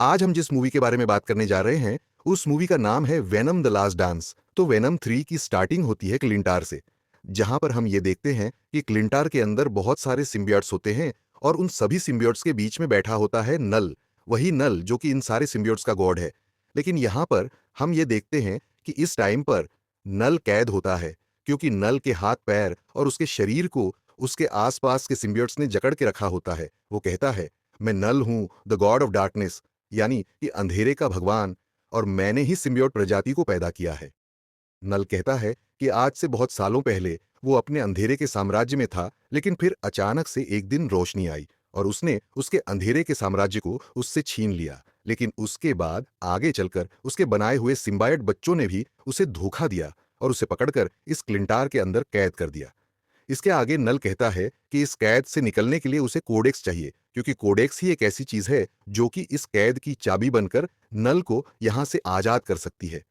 आज हम जिस मूवी के बारे में बात करने जा रहे हैं, उस मूवी का नाम है वेनम द लास्ट डांस। तो वेनम 3 की स्टार्टिंग होती है क्लिंटार से, जहां पर हम ये देखते हैं कि क्लिंटार के अंदर बहुत सारे सिम्बियोट्स होते हैं और उन सभी सिम्बियोट्स के बीच में बैठा होता है नल, वही नल जो कि इन सारे सिम्बियोट्स का गॉड है। लेकिन यहाँ पर हम ये देखते हैं कि इस टाइम पर नल कैद होता है, क्योंकि नल के हाथ पैर और उसके शरीर को उसके आसपास के सिम्बियोट्स ने जकड़ के रखा होता है। वो कहता है, मैं नल हूं, द गॉड ऑफ डार्कनेस, यानी कि अंधेरे का भगवान, और मैंने ही सिम्बियोट प्रजाति को पैदा किया है। नल कहता है कि आज से बहुत सालों पहले वो अपने अंधेरे के साम्राज्य में था, लेकिन फिर अचानक से एक दिन रोशनी आई और उसने उसके अंधेरे के साम्राज्य को उससे छीन लिया। लेकिन उसके बाद आगे चलकर उसके बनाए हुए सिम्बायट बच्चों ने भी उसे धोखा दिया और उसे पकड़कर इस क्लिंटार के अंदर कैद कर दिया। इसके आगे नल कहता है कि इस कैद से निकलने के लिए उसे कोडेक्स चाहिए, क्योंकि कोडेक्स ही एक ऐसी चीज है जो कि इस कैद की चाबी बनकर नल को यहां से आजाद कर सकती है।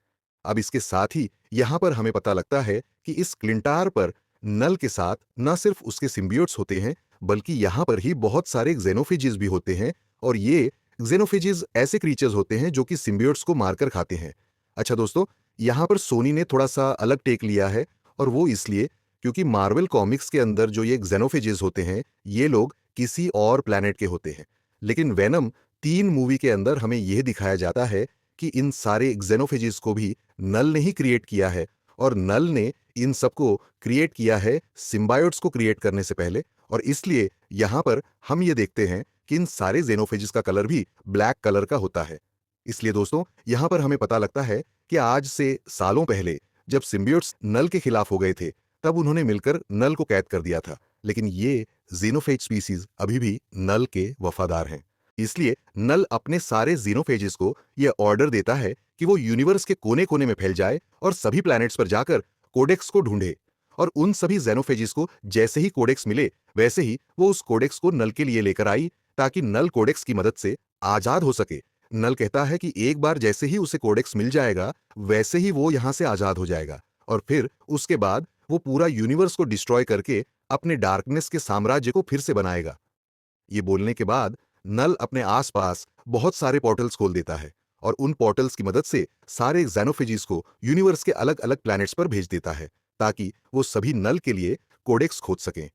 अब इसके साथ ही यहां पर हमें पता लगता है कि इस क्लिंटार पर नल के साथ न सिर्फ उसके सिम्बियोट्स होते हैं, बल्कि यहां पर ही बहुत सारे जेनोफेजिस भी होते हैं। और ये जेनोफेजिस ऐसे क्रीचर्स होते हैं जो कि सिम्बियोट्स को मारकर खाते हैं। अच्छा दोस्तों, यहां पर सोनी ने थोड़ा सा अलग टेक लिया है, और वो इसलिए क्योंकि मार्वल कॉमिक्स के अंदर जो ये जेनोफेजिस होते हैं, ये लोग किसी और प्लैनेट के होते हैं। लेकिन वेनम 3 मूवी के अंदर हमें यह दिखाया जाता है कि इन सारे जेनोफेजिस को भी नल ने ही क्रिएट किया है, और नल ने इन सबको क्रिएट किया है सिम्बायोट्स को क्रिएट करने से पहले। और इसलिए यहां पर हम ये देखते हैं कि इन सारे जेनोफेजिस का कलर भी ब्लैक कलर का होता है। इसलिए दोस्तों, यहां पर हमें पता लगता है कि आज से सालों पहले जब सिम्बियोट्स नल के खिलाफ हो गए थे, तब उन्होंने मिलकर नल को कैद कर दिया था। लेकिन ये जीनोफेज स्पीसीज अभी भी नल के वफादार हैं। इसलिए नल अपने सारे जीनोफेजेस को यह ऑर्डर देता है कि वो यूनिवर्स के कोने कोने में फैल जाए और सभी प्लैनेट्स पर जाकर कोडेक्स को ढूंढे। और उन सभी जेनोफेजिस को जैसे ही कोडेक्स मिले, वैसे ही वो उस कोडेक्स को नल के लिए लेकर आई, ताकि नल कोडेक्स की मदद से आजाद हो सके। नल कहता है कि एक बार जैसे ही उसे कोडेक्स मिल जाएगा, वैसे ही वो यहां से आजाद हो जाएगा, और फिर उसके बाद वो पूरा यूनिवर्स को डिस्ट्रॉय करके अपने डार्कनेस के साम्राज्य को फिर से बनाएगा। ये बोलने के बाद नल अपने आसपास बहुत सारे पोर्टल्स खोल देता है और उन पोर्टल्स की मदद से सारे जेनोफेजिस को यूनिवर्स के अलग अलग प्लैनेट्स पर भेज देता है, ताकि वो सभी नल के लिए कोडेक्स खोज सकें।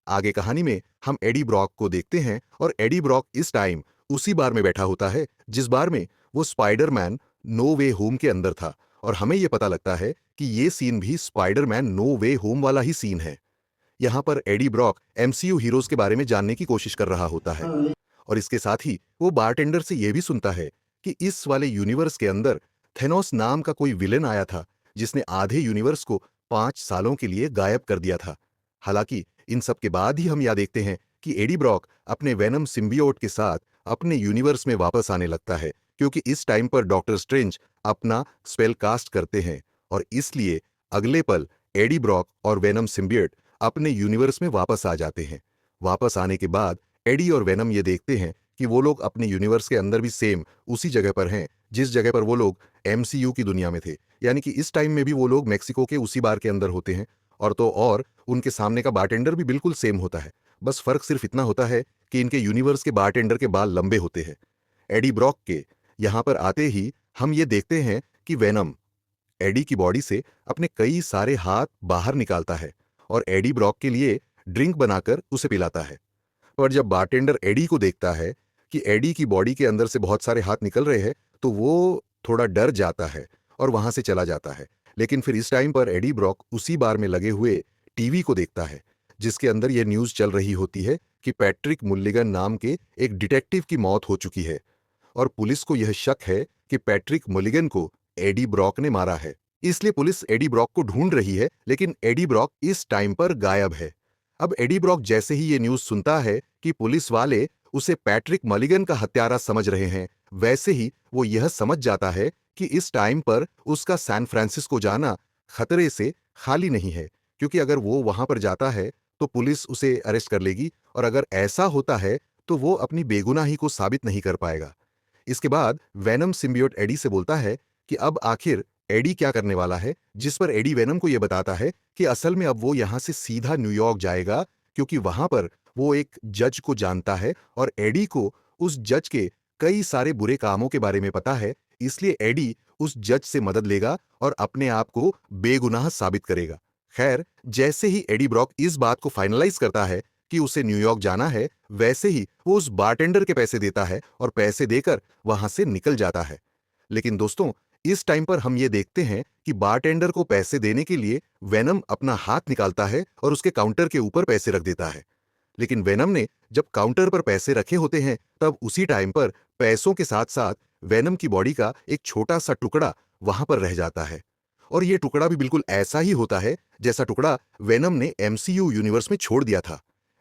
आगे कहानी में हम एडी ब्रॉक को देखते हैं, और एडी ब्रॉक इस टाइम उसी बार में बैठा होता है जिस बार में वो स्पाइडरमैन नो वे होम के अंदर था। और हमें यह पता लगता है कि ये सीन भी स्पाइडरमैन नो वे होम वाला ही सीन है। यहाँ पर एडी ब्रॉक एमसीयू हीरोज के बारे में जानने की कोशिश कर रहा होता है, और इसके साथ ही वो बारटेंडर से यह भी सुनता है कि इस वाले यूनिवर्स के अंदर थेनोस नाम का कोई विलेन आया था, जिसने आधे यूनिवर्स को 5 सालों के लिए गायब कर दिया था। हालांकि इन सब के बाद ही हम यह देखते हैं कि एडी ब्रॉक अपने वेनम सिम्बियोट के साथ अपने यूनिवर्स में वापस आने लगता है, क्योंकि इस टाइम पर डॉक्टर स्ट्रेंज अपना स्पेल कास्ट करते हैं, और इसलिए अगले पल एडी ब्रॉक और वेनम सिम्बियोट अपने यूनिवर्स में वापस आ जाते हैं। वापस आने के बाद एडी और वेनम ये देखते हैं कि वो लोग अपने यूनिवर्स के अंदर भी सेम उसी जगह पर हैं जिस जगह पर वो लोग एमसीयू की दुनिया में थे, यानी कि इस टाइम में भी वो लोग मेक्सिको के उसी बार के अंदर होते हैं। और उनके सामने का बारटेंडर भी बिल्कुल सेम होता है। बस फर्क सिर्फ इतना होता है कि इनके यूनिवर्स के बारटेंडर के बाल लंबे होते हैं। एडी ब्रॉक के यहां पर आते ही हम ये देखते हैं कि वेनम एडी की बॉडी से अपने कई सारे हाथ बाहर निकालता है और एडी ब्रॉक के लिए ड्रिंक बनाकर उसे पिलाता है। पर जब बारटेंडर एडी को देखता है कि एडी की बॉडी के अंदर से बहुत सारे हाथ निकल रहे हैं, तो वो थोड़ा डर जाता है और वहां से चला जाता है। लेकिन फिर इस टाइम पर एडी ब्रॉक उसी बार में लगे हुए टीवी को देखता है, जिसके अंदर यह न्यूज चल रही होती है कि पैट्रिक मुल्लिगन नाम के एक डिटेक्टिव की मौत हो चुकी है, और पुलिस को यह शक है कि पैट्रिक मुलिगन को एडी ब्रॉक ने मारा है। इसलिए पुलिस एडी ब्रॉक को ढूंढ रही है, लेकिन एडी ब्रॉक इस टाइम पर गायब है। अब एडी ब्रॉक जैसे ही ये न्यूज सुनता है कि पुलिस वाले उसे पैट्रिक मलिगन का हत्यारा समझ रहे हैं, वैसे ही वो यह समझ जाता है कि इस टाइम पर उसका सैन फ्रांसिस्को जाना खतरे से खाली नहीं है, क्योंकि अगर वो वहां पर जाता है तो पुलिस उसे अरेस्ट कर लेगी, और अगर ऐसा होता है तो वो अपनी बेगुनाही को साबित नहीं कर पाएगा। इसके बाद वेनम सिम्बियोट एडी से बोलता है कि अब आखिर एडी क्या करने वाला है, जिस पर एडी वेनम को यह बताता है कि असल में अब वो यहां से सीधा न्यूयॉर्क जाएगा, क्योंकि वहां पर वो एक जज को जानता है और एडी को उस जज के कई सारे बुरे कामों के बारे में पता है, इसलिए एडी उस जज से मदद लेगा और अपने आप को बेगुनाह साबित करेगा। खैर, जैसे ही एडी ब्रॉक इस बात को फाइनलाइज करता है कि उसे न्यूयॉर्क जाना है, वैसे ही वो उस बारटेंडर के पैसे देता है और पैसे देकर वहां से निकल जाता है। लेकिन दोस्तों, इस टाइम पर हम ये देखते हैं कि बारटेंडर को पैसे देने के लिए वेनम अपना हाथ निकालता है और उसके काउंटर के ऊपर पैसे रख देता है। लेकिन वेनम ने जब काउंटर पर पैसे रखे होते हैं, तब उसी टाइम पर पैसों के साथ साथ वेनम की बॉडी का एक छोटा सा टुकड़ा वहां पर रह जाता है। और यह टुकड़ा भी बिल्कुल ऐसा ही होता है जैसा टुकड़ा वेनम ने एमसीयू यूनिवर्स में छोड़ दिया था।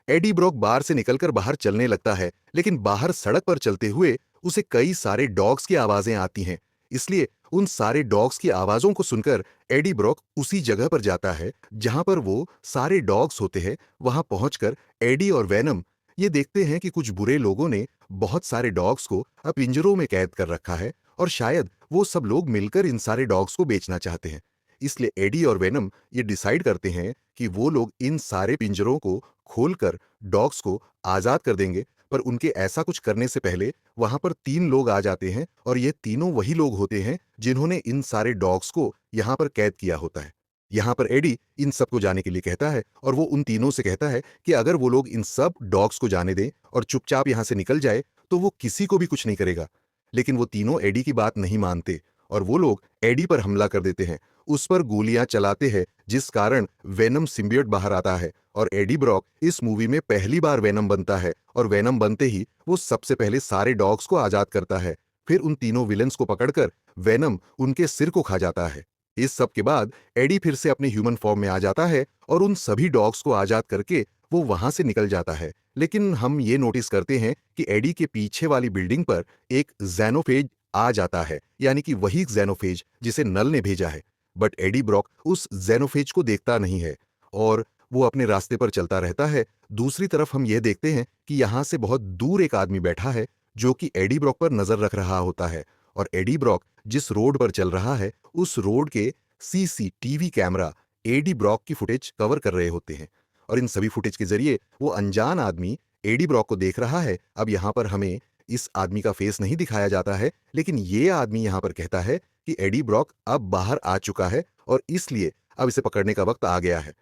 एडी ब्रॉक बार से निकलकर बाहर चलने लगता है, लेकिन बाहर सड़क पर चलते हुए उसे कई सारे डॉग्स की आवाजें आती हैं। इसलिए उन सारे डॉग्स की आवाजों को सुनकर एडी ब्रॉक उसी जगह पर जाता है जहां पर वो सारे डॉग्स होते हैं। वहां पहुंचकर एडी और वेनम ये देखते हैं कि कुछ बुरे लोगों ने बहुत सारे डॉग्स को अब पिंजरों में कैद कर रखा है और शायद वो सब लोग मिलकर इन सारे डॉग्स को बेचना चाहते हैं। इसलिए एडी और वेनम ये डिसाइड करते हैं कि वो लोग इन सारे पिंजरों को खोलकर डॉग्स को आजाद कर देंगे। पर उनके ऐसा कुछ करने से पहले वहां पर 3 लोग आ जाते हैं और ये तीनों वही लोग होते हैं जिन्होंने इन सारे डॉग्स को यहां पर कैद किया होता है। यहां पर एडी इन सबको जाने के लिए कहता है और वो उन तीनों से कहता है कि अगर वो लोग इन सब डॉग्स को जाने दें और चुपचाप यहां से निकल जाए तो वो किसी को भी कुछ नहीं करेगा। लेकिन वो तीनों एडी की बात नहीं मानते और वो लोग एडी पर हमला कर देते हैं, उस पर गोलियां चलाते हैं, जिस कारण वेनम सिम्बियोट बाहर आता है और एडी ब्रॉक इस मूवी में पहली बार वेनम बनता है और वेनम बनते ही वो सबसे पहले सारे डॉग्स को आजाद करता है। फिर उन तीनों विलेंस को पकड़कर वेनम उनके सिर को खा जाता है। इस सब के बाद एडी फिर से अपने ह्यूमन फॉर्म में आ जाता है और उन सभी डॉग्स को आजाद करके वो वहां से निकल जाता है। लेकिन हम ये नोटिस करते हैं कि एडी के पीछे वाली बिल्डिंग पर एक ज़ेनोफेज आ जाता है, यानी कि वही ज़ेनोफेज जिसे नल ने भेजा है। बट एडी ब्रॉक उस ज़ेनोफेज को देखता नहीं है और वो अपने रास्ते पर चलता रहता है। दूसरी तरफ हम ये देखते हैं कि यहाँ से बहुत दूर एक आदमी बैठा है जो कि एडी ब्रॉक पर नजर रख रहा होता है और एडी ब्रॉक जिस रोड पर चल रहा है उस रोड के सीसीटीवी कैमरा एडी ब्रॉक की फुटेज कवर कर रहे होते हैं और इन सभी फुटेज के जरिए वो अनजान आदमी एडी ब्रॉक को देख रहा है। अब यहाँ पर हमें इस आदमी का फेस नहीं दिखाया जाता है, लेकिन ये आदमी यहाँ पर कहता है कि एडी ब्रॉक अब बाहर आ चुका है और इसलिए अब इसे पकड़ने का वक्त आ गया है।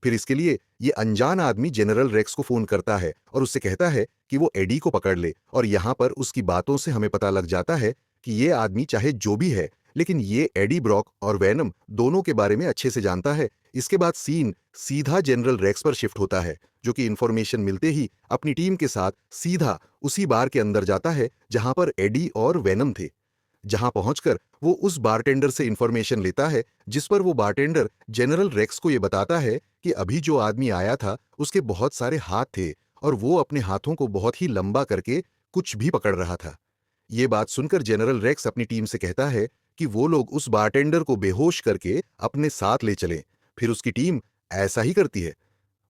फिर इसके लिए ये अनजान आदमी जनरल रेक्स को फोन करता है और उससे कहता है कि वो एडी को पकड़ ले और यहाँ पर उसकी बातों से हमें पता लग जाता है कि ये आदमी चाहे जो भी है, लेकिन ये एडी ब्रॉक और वेनम दोनों के बारे में अच्छे से जानता है। इसके बाद सीन सीधा जनरल रेक्स पर शिफ्ट होता है, जो कि इंफॉर्मेशन मिलते ही अपनी टीम के साथ सीधा उसी बार के अंदर जाता है जहां पर एडी और वेनम थे। जहां पहुंचकर वो उस बारटेंडर से इंफॉर्मेशन लेता है, जिस पर वो बारटेंडर जनरल रेक्स को ये बताता है कि अभी जो आदमी आया था उसके बहुत सारे हाथ थे और वो अपने हाथों को बहुत ही लंबा करके कुछ भी पकड़ रहा था। ये बात सुनकर जनरल रेक्स अपनी टीम से कहता है कि वो लोग उस बारटेंडर को बेहोश करके अपने साथ ले चलें। फिर उसकी टीम ऐसा ही करती है,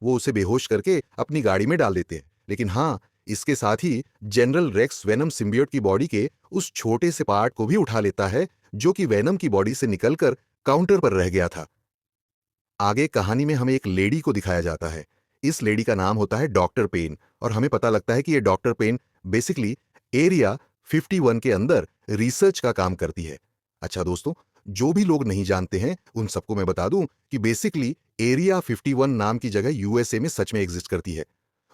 वो उसे बेहोश करके अपनी गाड़ी में डाल देते हैं। लेकिन हाँ, इसके साथ ही जनरल रेक्स वेनम सिम्बियोट की बॉडी के उस छोटे से पार्ट को भी उठा लेता है जो कि वेनम की बॉडी से निकलकर काउंटर पर रह गया था। आगे कहानी में हमें एक लेडी को दिखाया जाता है। इस लेडी का नाम होता है डॉक्टर पेन और हमें पता लगता है कि ये डॉक्टर पेन बेसिकली एरिया 51 के अंदर रिसर्च का काम करती है। अच्छा दोस्तों, जो भी लोग नहीं जानते हैं उन सबको मैं बता दूं कि बेसिकली एरिया 51 नाम की जगह यूएसए में सच में एग्जिस्ट करती है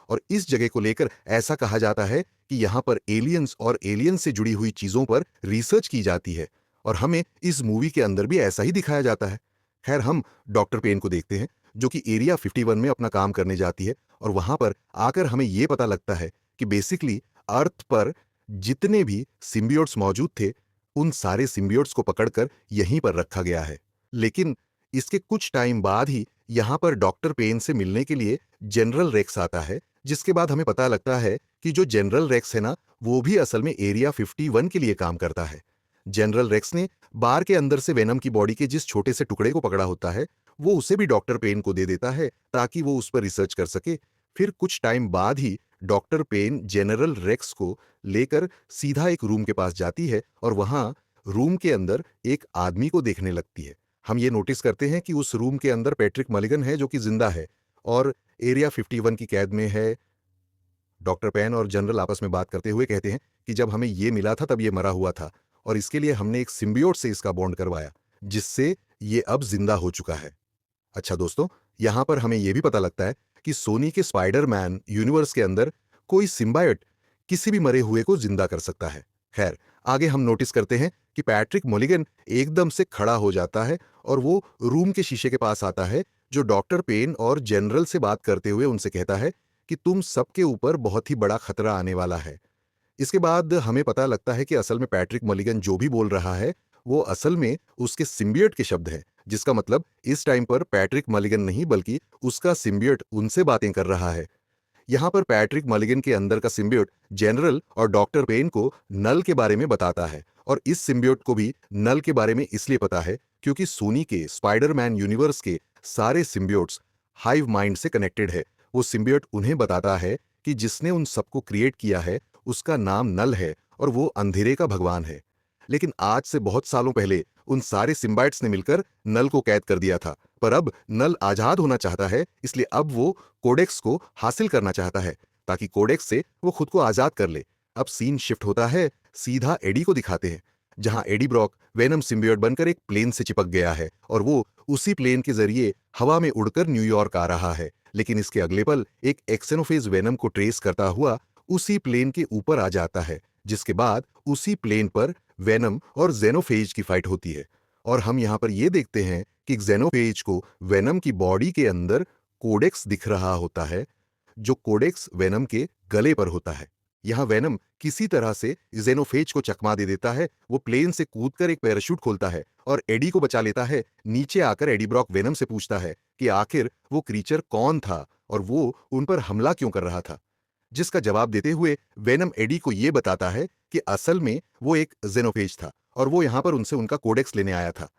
और इस जगह को लेकर ऐसा कहा जाता है कि यहाँ पर एलियंस और एलियंस से जुड़ी हुई चीजों पर रिसर्च की जाती है और हमें इस मूवी के अंदर भी ऐसा ही दिखाया जाता है। खैर, हम डॉक्टर पेन को देखते हैं जो कि एरिया 51 में अपना काम करने जाती है और वहां पर आकर हमें यह पता लगता है कि बेसिकली अर्थ पर जितने भी सिम्बियोट्स मौजूद थे उन सारे सिम्बियोट्स को पकड़कर यहीं पर रखा गया है। लेकिन इसके कुछ टाइम बाद ही यहां पर डॉक्टर पेन से मिलने के लिए जनरल रेक्स आता है, जिसके बाद हमें पता लगता है कि जो जनरल रेक्स है ना, वो भी असल में एरिया 51 के लिए काम करता है। जनरल रेक्स ने बार के अंदर से वेनम की बॉडी के जिस छोटे से टुकड़े को पकड़ा होता है वो उसे भी डॉक्टर पेन को दे देता है ताकि वो उस पर रिसर्च कर सके। फिर कुछ टाइम बाद ही डॉक्टर पेन जनरल रेक्स को लेकर सीधा एक रूम के पास जाती है और वहां रूम के अंदर एक आदमी को देखने लगती है। हम ये नोटिस करते हैं कि उस रूम के अंदर पैट्रिक मलिगन है जो कि जिंदा है और एरिया 51 की कैद में है। डॉक्टर पेन और जनरल आपस में बात करते हुए कहते हैं कि जब हमें ये मिला था तब ये मरा हुआ था और इसके लिए हमने एक सिम्बियोट से इसका बॉन्ड करवाया, जिससे ये अब जिंदा हो चुका है। अच्छा दोस्तों, यहाँ पर हमें यह भी पता लगता है कि सोनी के स्पाइडरमैन यूनिवर्स के अंदर कोई सिम्बायोट किसी भी मरे हुए को जिंदा कर सकता है। खैर, आगे हम नोटिस करते हैं कि पैट्रिक मलिगन एकदम से खड़ा हो जाता है और वो रूम के शीशे के पास आता है, जो डॉक्टर पेन और जनरल से बात करते हुए उनसे कहता है कि तुम सबके ऊपर बहुत ही बड़ा खतरा आने वाला है। इसके बाद हमें पता लगता है कि असल में पैट्रिक मलिगन जो भी बोल रहा है वो असल में उसके सिम्बियोट के शब्द हैं, जिसका मतलब इस टाइम पर पैट्रिक मलिगन नहीं बल्कि उसका सिम्बियोट उनसे बातें कर रहा है। यहाँ पर पैट्रिक मलिगन के अंदर का सिम्बियोट जनरल और डॉक्टर पेन को नल के बारे में बताता है और इस सिम्बियोट को भी नल के बारे में इसलिए पता है क्योंकि सोनी के स्पाइडरमैन यूनिवर्स के सारे सिम्बियोट्स हाइव माइंड से कनेक्टेड है। वो सिम्बियोट उन्हें बताता है कि जिसने उन सबको क्रिएट किया है उसका नाम नल है और वो अंधेरे का भगवान है। लेकिन आज से बहुत सालों पहले उन सारे सिम्बाइट्स ने मिलकर नल को कैद कर दिया था, पर अब नल आजाद होना चाहता है, इसलिए अब वो कोडेक्स को हासिल करना चाहता है ताकि कोडेक्स से वो खुद को आजाद कर ले। अब सीन शिफ्ट होता है, सीधा एडी को दिखाते हैं, जहां एडी ब्रॉक वेनम सिम्बियोट बनकर एक प्लेन से चिपक गया है और वो उसी प्लेन के जरिए हवा में उड़कर न्यूयॉर्क आ रहा है। लेकिन इसके अगले पल एक एक्सेनोफेज वेनम को ट्रेस करता हुआ उसी प्लेन के ऊपर आ जाता है, जिसके बाद उसी प्लेन पर वेनम और जेनोफेज की फाइट होती है। और हम यहाँ पर ये देखते हैं कि जेनोफेज को वेनम की बॉडी के अंदर कोडेक्स दिख रहा होता है, जो कोडेक्स वेनम के गले पर होता है। यहाँ वेनम किसी तरह से जेनोफेज को चकमा दे देता है, वो प्लेन से कूदकर एक पैराशूट खोलता है और एडी को बचा लेता है। नीचे आकर एडी ब्रॉक वेनम से पूछता है कि आखिर वो क्रीचर कौन था और वो उन पर हमला क्यों कर रहा था, जिसका जवाब देते हुए वेनम एडी को यह बताता है कि असल में वो एक जेनोफेज था और वो यहाँ पर उनसे उनका कोडेक्स लेने आया था।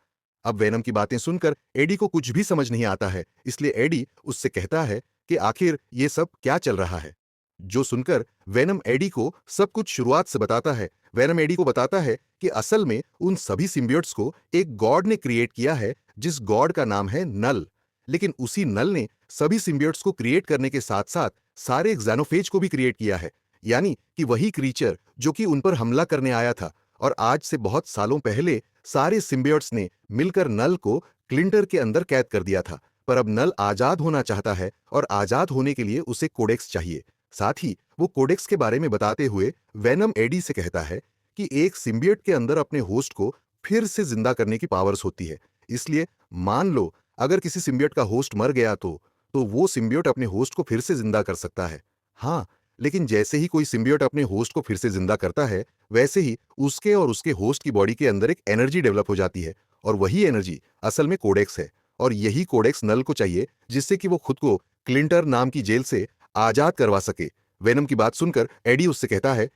अब वेनम की बातें सुनकर एडी को कुछ भी समझ नहीं आता है, इसलिए एडी उससे कहता है कि आखिर ये सब क्या चल रहा है। जो सुनकर वेनम एडी को सब कुछ शुरुआत से बताता है। वेनम एडी को बताता है कि असल में उन सभी सिम्बियोट्स को एक गॉड ने क्रिएट किया है, जिस गॉड का नाम है नल। लेकिन उसी नल ने सभी सिम्बियोट्स को क्रिएट करने के साथ साथ सारे एक्सानोफेज को भी क्रिएट किया है, यानी कि वही क्रीचर जो कि उन पर हमला करने आया था। और आज से बहुत सालों पहले सारे सिम्बियोट्स ने मिलकर नल को क्लिंटर के अंदर कैद कर दिया था, पर अब नल आजाद होना चाहता है और आजाद होने के लिए उसे कोडेक्स चाहिए। साथ ही वो कोडेक्स के बारे में बताते हुए वेनम एडी से कहता है कि एक सिम्बियोट के अंदर अपने होस्ट को फिर से जिंदा करने की पावर्स होती है, इसलिए मान लो अगर किसी सिम्बियोट का होस्ट मर गया तो वो सिम्बियोट अपने होस्ट को फिर से जिंदा कर सकता है। हाँ, लेकिन जैसे ही कोई सिम्बियोट अपने होस्ट को फिर से जिंदा करता है, वैसे ही उसके और उसके होस्ट की बॉडी के अंदर एक एनर्जी डेवलप हो जाती है और वही एनर्जी असल में कोडेक्स है। और यही कोडेक्स नल को चाहिए, जिससे कि वो खुद को क्लिंटर नाम की जेल से आजाद करवा सके। वेनम की बात सुनकर एडी उससे कहता है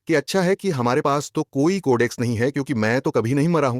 कि अच्छा है कि हमारे पास तो कोई कोडेक्स नहीं है, क्योंकि मैं तो कभी नहीं मरा हूं।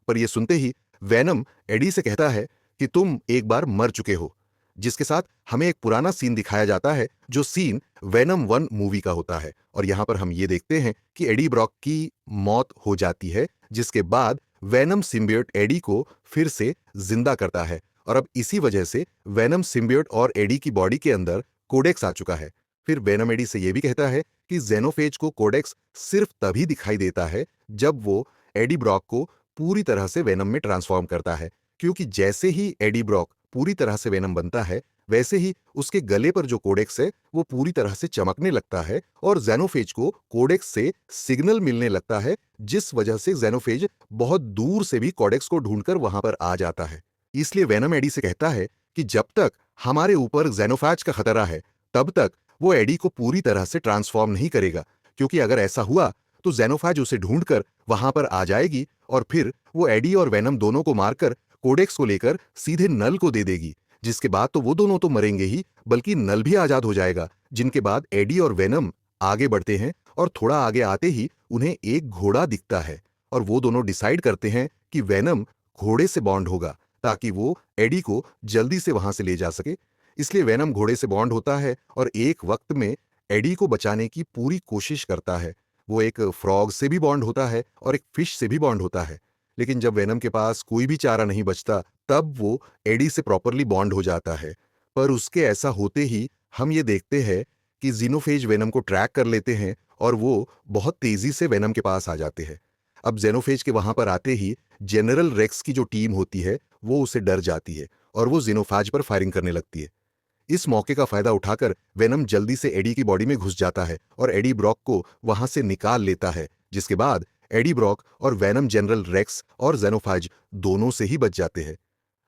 पर यह सुनते ही वेनम एडी से कहता है कि तुम एक बार मर चुके हो, जिसके साथ हमें एक पुराना सीन दिखाया जाता है, जो सीन वेनम 1 मूवी का होता है। और यहां पर हम ये देखते हैं कि एडी ब्रॉक की मौत हो जाती है, जिसके बाद वेनम सिम्बियोट एडी को फिर से जिंदा करता है और अब इसी वजह से वेनम सिम्बियोट और एडी की बॉडी के अंदर कोडेक्स आ चुका है। फिर वेनम एडी से यह भी कहता है कि जेनोफेज को कोडेक्स सिर्फ तभी दिखाई देता है जब वो एडी ब्रॉक को पूरी तरह से वेनम में ट्रांसफॉर्म करता है, क्योंकि जैसे ही एडी ब्रॉक पूरी तरह से वेनम बनता है, वैसे ही उसके गले पर जो कोडेक्स है वो पूरी तरह से चमकने लगता है और जेनोफेज को कोडेक्स से सिग्नल मिलने लगता है, जिस वजह से जेनोफेज बहुत दूर से भी कोडेक्स को ढूंढकर वहां पर आ जाता है। इसलिए वेनम एडी से कहता है कि जब तक हमारे ऊपर जेनोफेज का खतरा है, तब तक वो एडी को पूरी तरह से ट्रांसफॉर्म नहीं करेगा, क्योंकि अगर ऐसा हुआ तो जेनोफेज उसे ढूंढकर वहां पर आ जाएगी और फिर वो एडी और वेनम दोनों को मारकर कोडेक्स को लेकर सीधे नल को दे देगी, जिसके बाद तो वो दोनों तो मरेंगे ही, बल्कि नल भी आजाद हो जाएगा। जिनके बाद एडी और वेनम आगे बढ़ते हैं और थोड़ा आगे आते ही उन्हें एक घोड़ा दिखता है और वो दोनों डिसाइड करते हैं कि वेनम घोड़े से बॉन्ड होगा, ताकि वो एडी को जल्दी से वहां से ले जा सके। इसलिए वेनम घोड़े से बॉन्ड होता है और एक वक्त में एडी को बचाने की पूरी कोशिश करता है। वो एक फ्रॉग से भी बॉन्ड होता है और एक फिश से भी बॉन्ड होता है। लेकिन जब वेनम के पास कोई भी चारा नहीं बचता, तब वो एडी से प्रॉपरली बॉन्ड हो जाता है। पर उसके ऐसा होते ही हम ये देखते हैं कि जीनोफेज वेनम को ट्रैक कर लेते हैं और वो बहुत तेजी से वेनम के पास आ जाते हैं। अब जेनोफेज के वहां पर आते ही जनरल रेक्स की जो टीम होती है वो उसे डर जाती है और वो जेनोफाज पर फायरिंग करने लगती है। इस मौके का फायदा उठाकर वेनम जल्दी से एडी की बॉडी में घुस जाता है और एडी ब्रॉक को वहां से निकाल लेता है, जिसके बाद एडी ब्रॉक और वेनम जनरल रेक्स और जेनोफाज दोनों से ही बच जाते हैं।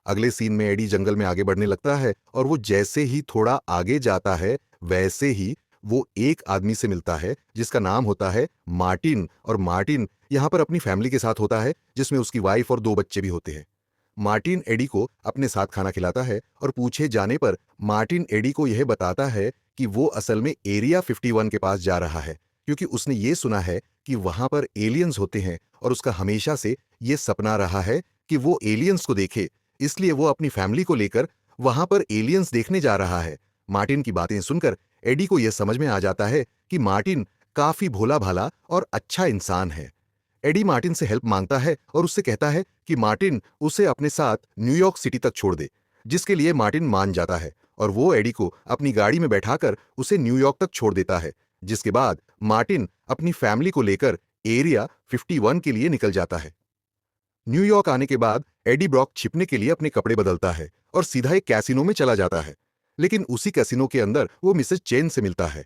अगले सीन में एडी जंगल में आगे बढ़ने लगता है और वो जैसे ही थोड़ा आगे जाता है वैसे ही वो एक आदमी से मिलता है जिसका नाम होता है मार्टिन, और मार्टिन यहाँ पर अपनी फैमिली के साथ होता है जिसमें उसकी वाइफ और 2 बच्चे भी होते हैं। मार्टिन एडी को अपने साथ खाना खिलाता है और पूछे जाने पर मार्टिन एडी को यह बताता है कि वो असल में एरिया 51 के पास जा रहा है, क्योंकि उसने ये सुना है कि वहां पर एलियंस होते हैं और उसका हमेशा से ये सपना रहा है कि वो एलियंस को देखे, इसलिए वो अपनी फैमिली को लेकर वहां पर एलियंस देखने जा रहा है। मार्टिन की बातें सुनकर एडी को यह समझ में आ जाता है कि मार्टिन काफी भोला भाला और अच्छा इंसान है। एडी मार्टिन से हेल्प मांगता है और उससे कहता है कि मार्टिन उसे अपने साथ न्यूयॉर्क सिटी तक छोड़ दे, जिसके लिए मार्टिन मान जाता है और वो एडी को अपनी गाड़ी में बैठाकर उसे न्यूयॉर्क तक छोड़ देता है, जिसके बाद मार्टिन अपनी फैमिली को लेकर एरिया 51 के लिए निकल जाता है। न्यूयॉर्क आने के बाद एडी ब्रॉक छिपने के लिए अपने कपड़े बदलता है और सीधा एक कैसीनो में चला जाता है, लेकिन उसी कैसीनो के अंदर वो मिसेस चेन से मिलता है।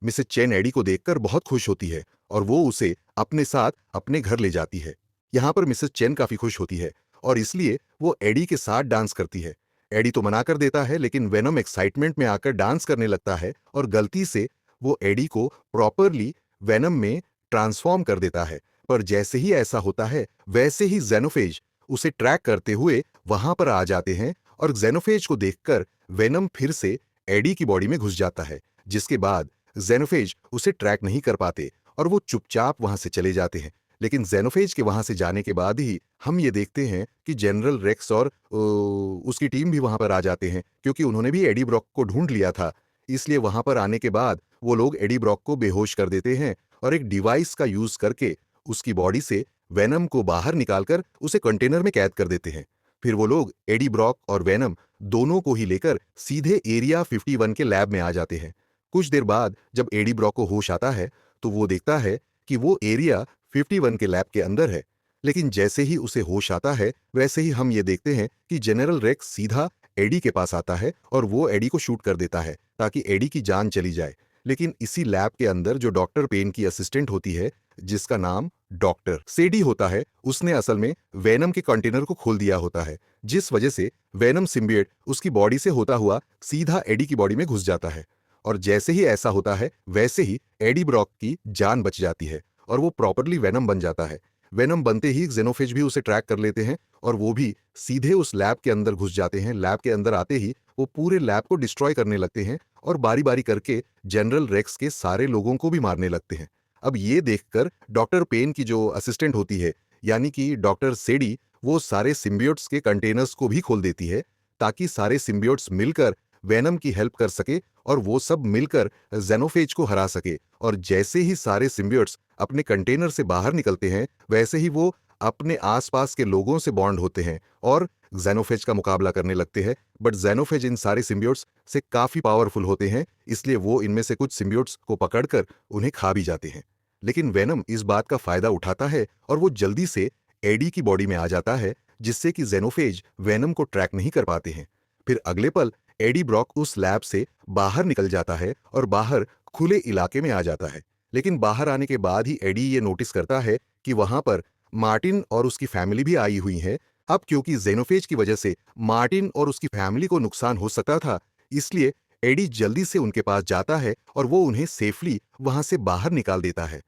मिसेस चेन एडी को देखकर बहुत खुश होती है और वो उसे अपने साथ अपने घर ले जाती है। यहाँ पर मिसेस चेन काफी खुश होती है और इसलिए वो एडी के साथ डांस करती है। एडी तो मना कर देता है, लेकिन वेनम एक्साइटमेंट में आकर डांस करने लगता है और गलती से वो एडी को प्रॉपरली वेनम में ट्रांसफॉर्म कर देता है। पर जैसे ही ऐसा होता है वैसे ही जेनोफेज उसे ट्रैक करते हुए वहां पर आ जाते हैं और जेनोफेज को देखकर वेनम फिर से एडी की बॉडी में घुस जाता है, जिसके बाद जेनोफेज उसे ट्रैक नहीं कर पाते और वो चुपचाप वहां से चले जाते हैं। लेकिन जेनोफेज के वहां से जाने के बाद ही हम ये देखते हैं कि जनरल रेक्स और उसकी टीम भी वहां पर आ जाते हैं, क्योंकि उन्होंने भी एडी ब्रॉक को ढूंढ लिया था। इसलिए वहां पर आने के बाद वो लोग एडी ब्रॉक को बेहोश कर देते हैं और एक डिवाइस का यूज करके उसकी बॉडी से वेनम को बाहर निकालकर उसे कंटेनर में कैद कर देते हैं। फिर वो लोग एडी ब्रॉक और वेनम दोनों को ही लेकर सीधे एरिया 51 के लैब में आ जाते हैं। कुछ देर बाद जब एडी ब्रॉक को होश आता है तो वो देखता है कि वो एरिया 51 के लैब के अंदर है, लेकिन जैसे ही उसे होश आता है वैसे ही हम ये देखते हैं कि जनरल रेक्स सीधा एडी के पास आता है और वो एडी को शूट कर देता है ताकि एडी की जान चली जाए। लेकिन इसी लैब के अंदर जो डॉक्टर पेन की असिस्टेंट होती है, जिसका नाम डॉक्टर सेडी होता है, उसने असल में वेनम के कंटेनर को खोल दिया होता है, जिस वजह से वेनम सिम्बिएट उसकी बॉडी से होता हुआ सीधा एडी की बॉडी में घुस जाता है। और जैसे ही ऐसा होता है वैसे ही एडी ब्रॉक की जान बच जाती है और वो प्रॉपरली वेनम बन जाता है। वेनम बनते ही जेनोफेज भी उसे ट्रैक कर लेते हैं और वो भी सीधे उस लैब के अंदर घुस जाते हैं। लैब के अंदर आते ही वो पूरे लैब को डिस्ट्रॉय करने लगते हैं और बारी बारी करके जनरल रेक्स के सारे लोगों को भी मारने लगते हैं। अब ये देखकर डॉक्टर पेन की जो असिस्टेंट होती है, यानी कि डॉक्टर सेडी, वो सारे सिम्बियोट्स के कंटेनर्स को भी खोल देती है ताकि सारे सिम्बियोट्स मिलकर वेनम की हेल्प कर सके और वो सब मिलकर जेनोफेज को हरा सके। और जैसे ही सारे सिम्बियोट्स अपने कंटेनर से बाहर निकलते हैं वैसे ही वो अपने आसपास के लोगों से बॉन्ड होते हैं और जेनोफेज का मुकाबला करने लगते हैं। बट जेनोफेज इन सारे सिम्बियोट्स से काफी पावरफुल होते हैं, इसलिए वो इनमें से कुछ सिम्बियोट्स को पकड़कर उन्हें खा भी जाते हैं। लेकिन वेनम इस बात का फायदा उठाता है और वो जल्दी से एडी की बॉडी में आ जाता है, जिससे कि जेनोफेज वेनम को ट्रैक नहीं कर पाते हैं। फिर अगले पल एडी ब्रॉक उस लैब से बाहर निकल जाता है और बाहर खुले इलाके में आ जाता है। लेकिन बाहर आने के बाद ही एडी ये नोटिस करता है कि वहां पर मार्टिन और उसकी फैमिली भी आई हुई है। अब क्योंकि जेनोफेज की वजह से मार्टिन और उसकी फैमिली को नुकसान हो सकता था, इसलिए एडी जल्दी से उनके पास जाता है और वो उन्हें सेफली वहां से बाहर निकाल देता है।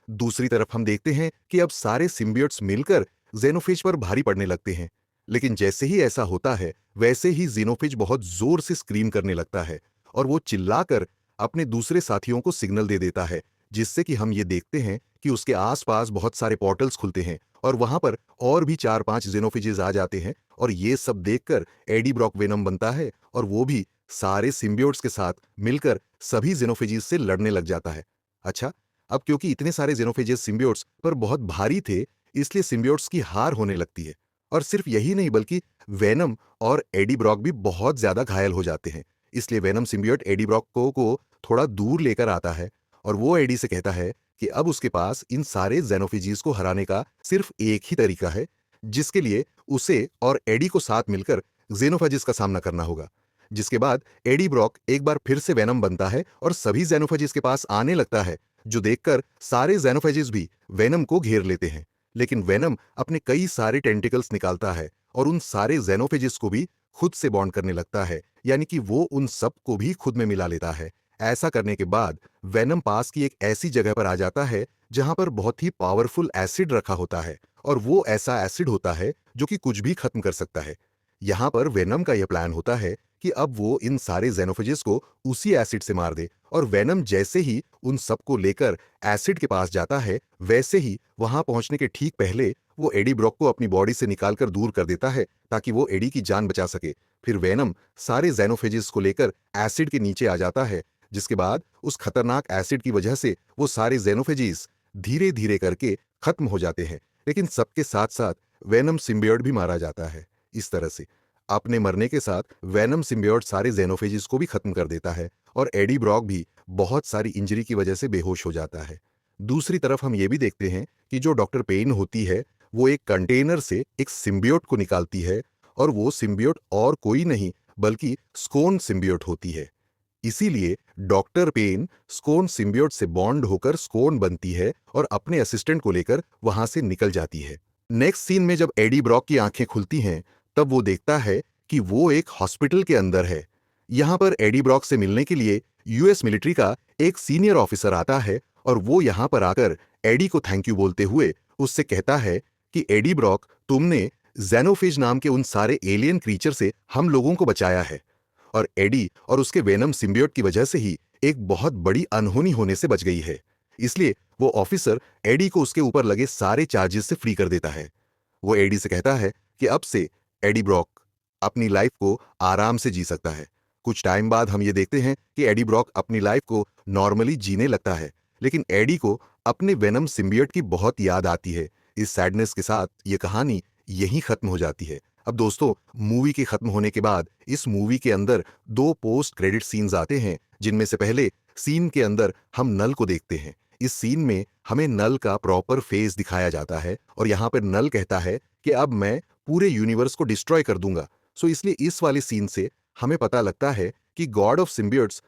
दूसरी तरफ हम देखते हैं कि अब सारे सिम्बियोट्स मिलकर जेनोफेज पर भारी पड़ने लगते हैं। लेकिन जैसे ही ऐसा होता है वैसे ही जेनोफेज बहुत जोर से स्क्रीम करने लगता है और वो चिल्लाकर अपने दूसरे साथियों को सिग्नल दे देता है, जिससे कि हम ये देखते हैं कि उसके आसपास बहुत सारे पोर्टल्स खुलते हैं और वहां पर और भी 4-5 जेनोफेजेस आ जाते हैं। और ये सब देखकर एडी ब्रॉक वेनम बनता है और वो भी सारे सिम्बियोट्स के साथ मिलकर सभी जेनोफेजेस से लड़ने लग जाता है। अच्छा, अब क्योंकि इतने सारे जेनोफेजेस सिम्बियोट्स पर बहुत भारी थे, इसलिए सिम्बियोट्स की हार होने लगती है। और सिर्फ यही नहीं बल्कि वेनम और एडी ब्रॉक भी बहुत ज्यादा घायल हो जाते हैं। इसलिए वेनम सिम्बियोट एडी ब्रॉक को थोड़ा दूर लेकर आता है और वो एडी से कहता है कि अब उसके पास इन सारे जेनोफेजीज को हराने का सिर्फ एक ही तरीका है, जिसके लिए उसे और एडी को साथ मिलकर जेनोफेजिस का सामना करना होगा। जिसके बाद एडी ब्रॉक एक बार फिर से वेनम बनता है और सभी जेनोफेजिस के पास आने लगता है, जो देखकर सारे जेनोफेजिस भी वेनम को घेर लेते हैं। लेकिन वेनम अपने कई सारे टेंटिकल्स निकालता है और उन सारे जेनोफेजिस को भी खुद से बॉन्ड करने लगता है, यानी कि वो उन सब को भी खुद में मिला लेता है। ऐसा करने के बाद वेनम पास की एक ऐसी जगह पर आ जाता है जहां पर बहुत ही पावरफुल एसिड रखा होता है, और वो ऐसा एसिड होता है जो कि कुछ भी खत्म कर सकता है। यहाँ पर वेनम का यह प्लान होता है कि अब वो इन सारे जेनोफेजिस को उसी एसिड से मार दे, और वेनम जैसे ही उन सबको लेकर एसिड के पास जाता है, वैसे ही वहां पहुंचने के ठीक पहले वो एडी ब्रॉक को अपनी बॉडी से निकालकर दूर कर देता है ताकि वो एडी की जान बचा सके। फिर वेनम सारे जेनोफेजिस को लेकर एसिड के नीचे आ जाता है, जिसके बाद उस खतरनाक एसिड की वजह से वो सारे जेनोफेजिस धीरे धीरे करके खत्म हो जाते हैं। लेकिन सबके साथ साथ वेनम सिम्बियोट भी मारा जाता है। इस तरह से अपने मरने के साथ वेनम सिम्बियोट सारे जेनोफेजिस को भी खत्म कर देता है और एडी ब्रॉक भी बहुत सारी इंजरी की वजह से बेहोश हो जाता है। दूसरी तरफ हम ये भी देखते हैं कि जो डॉक्टर पेन होती है, वो एक कंटेनर से एक सिम्बियोट को निकालती है, और वो सिम्बियोट और कोई नहीं बल्कि स्कोन सिम्बियोट होती है। इसीलिए डॉक्टर पेन स्कोन सिम्बियोट से बॉन्ड होकर स्कोन बनती है और अपने असिस्टेंट को लेकर वहां से निकल जाती है। नेक्स्ट सीन में जब एडी ब्रॉक की आंखें खुलती हैं, तब वो देखता है कि वो एक हॉस्पिटल के अंदर है। यहां पर एडी ब्रॉक से मिलने के लिए यूएस मिलिट्री का एक सीनियर ऑफिसर आता है, और वो यहां पर आकर एडी को थैंक यू बोलते हुए उससे कहता है कि एडी ब्रॉक, तुमने जेनोफेज नाम के उन सारे एलियन क्रीचर से हम लोगों को बचाया है, और एडी और उसके वेनम सिम्बियोट की वजह से ही एक बहुत बड़ी अनहोनी होने से बच गई है। इसलिए वो ऑफिसर एडी को उसके ऊपर लगे सारे चार्जेस से फ्री कर देता है। वो एडी से कहता है कि अब से एडी ब्रॉक अपनी लाइफ को आराम से जी सकता है। कुछ टाइम बाद हम ये देखते हैं कि एडी ब्रॉक अपनी लाइफ को नॉर्मली जीने लगता है, लेकिन एडी को अपने वेनम सिम्बियोट की बहुत याद आती है। इस सैडनेस के साथ ये कहानी यहीं खत्म हो जाती है। अब दोस्तों, मूवी के खत्म होने के बाद इस मूवी के अंदर दो पोस्ट क्रेडिट सीन्स आते हैं, जिनमें से पहले सीन के अंदर हम नल को देखते हैं। इस सीन में हमें नल का प्रॉपर फेस दिखाया जाता है, और यहाँ पर नल कहता है कि अब मैं पूरे यूनिवर्स को डिस्ट्रॉय कर दूंगा। सो इसलिए इस वाले सीन से हमें पता लगता है कि गॉड ऑफ सिम्बियोट्स